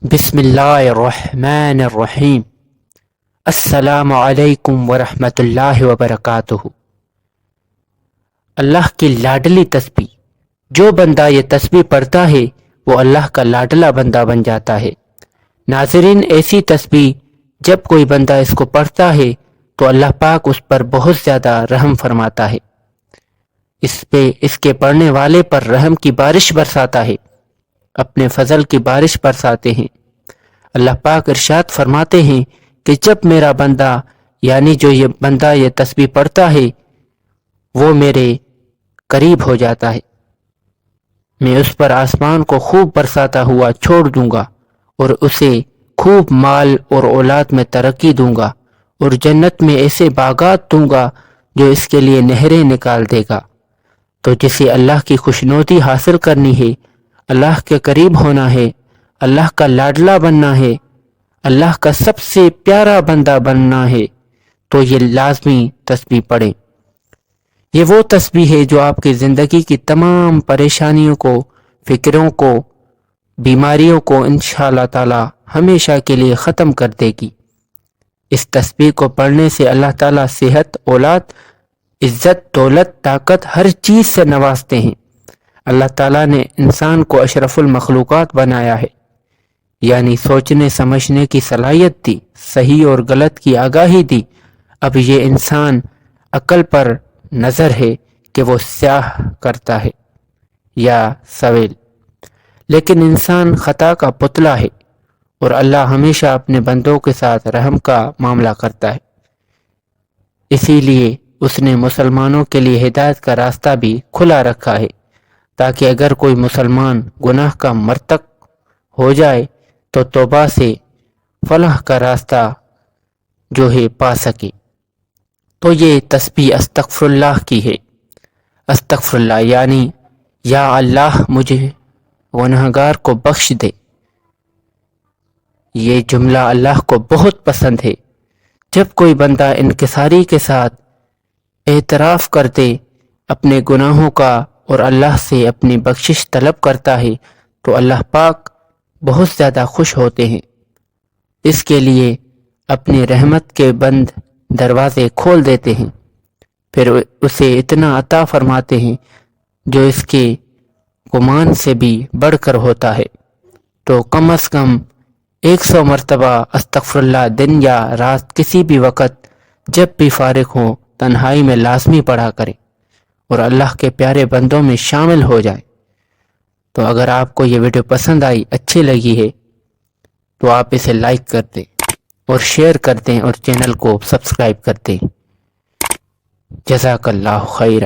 بسم اللہ الرحمن الرحیم۔ السلام علیکم ورحمۃ اللہ وبرکاتہ۔ اللہ کی لاڈلی تسبیح، جو بندہ یہ تسبیح پڑھتا ہے وہ اللہ کا لاڈلا بندہ بن جاتا ہے۔ ناظرین، ایسی تسبیح جب کوئی بندہ اس کو پڑھتا ہے تو اللہ پاک اس پر بہت زیادہ رحم فرماتا ہے، اس کے پڑھنے والے پر رحم کی بارش برساتا ہے، اپنے فضل کی بارش برساتے ہیں۔ اللہ پاک ارشاد فرماتے ہیں کہ جب میرا بندہ یعنی جو یہ بندہ یہ تسبیح پڑھتا ہے وہ میرے قریب ہو جاتا ہے، میں اس پر آسمان کو خوب برساتا ہوا چھوڑ دوں گا اور اسے خوب مال اور اولاد میں ترقی دوں گا اور جنت میں ایسے باغات دوں گا جو اس کے لیے نہریں نکال دے گا۔ تو جسے اللہ کی خوشنودی حاصل کرنی ہے، اللہ کے قریب ہونا ہے، اللہ کا لاڈلا بننا ہے، اللہ کا سب سے پیارا بندہ بننا ہے، تو یہ لازمی تسبیح پڑھیں۔ یہ وہ تسبیح ہے جو آپ کی زندگی کی تمام پریشانیوں کو، فکروں کو، بیماریوں کو انشاءاللہ تعالی ہمیشہ کے لیے ختم کر دے گی۔ اس تسبیح کو پڑھنے سے اللہ تعالی صحت، اولاد، عزت، دولت، طاقت ہر چیز سے نوازتے ہیں۔ اللہ تعالیٰ نے انسان کو اشرف المخلوقات بنایا ہے، یعنی سوچنے سمجھنے کی صلاحیت دی، صحیح اور غلط کی آگاہی دی۔ اب یہ انسان عقل پر نظر ہے کہ وہ سیاہ کرتا ہے یا سویل، لیکن انسان خطا کا پتلا ہے اور اللہ ہمیشہ اپنے بندوں کے ساتھ رحم کا معاملہ کرتا ہے۔ اسی لیے اس نے مسلمانوں کے لیے ہدایت کا راستہ بھی کھلا رکھا ہے، تاکہ اگر کوئی مسلمان گناہ کا مرتکب ہو جائے تو توبہ سے فلاح کا راستہ جو ہے پا سکے۔ تو یہ تسبیح استغفر اللہ کی ہے۔ استغفر اللہ یعنی یا اللہ مجھے گنہگار کو بخش دے۔ یہ جملہ اللہ کو بہت پسند ہے۔ جب کوئی بندہ انکساری کے ساتھ اعتراف کرتے اپنے گناہوں کا اور اللہ سے اپنی بخشش طلب کرتا ہے تو اللہ پاک بہت زیادہ خوش ہوتے ہیں، اس کے لیے اپنی رحمت کے بند دروازے کھول دیتے ہیں، پھر اسے اتنا عطا فرماتے ہیں جو اس کے گمان سے بھی بڑھ کر ہوتا ہے۔ تو کم از کم 100 مرتبہ استغفر اللہ دن یا رات کسی بھی وقت جب بھی فارغ ہوں تنہائی میں لازمی پڑھا کریں اور اللہ کے پیارے بندوں میں شامل ہو جائیں۔ تو اگر آپ کو یہ ویڈیو پسند آئی، اچھی لگی ہے تو آپ اسے لائک کر دیں اور شیئر کر دیں اور چینل کو سبسکرائب کر دیں۔ جزاک اللہ خیر۔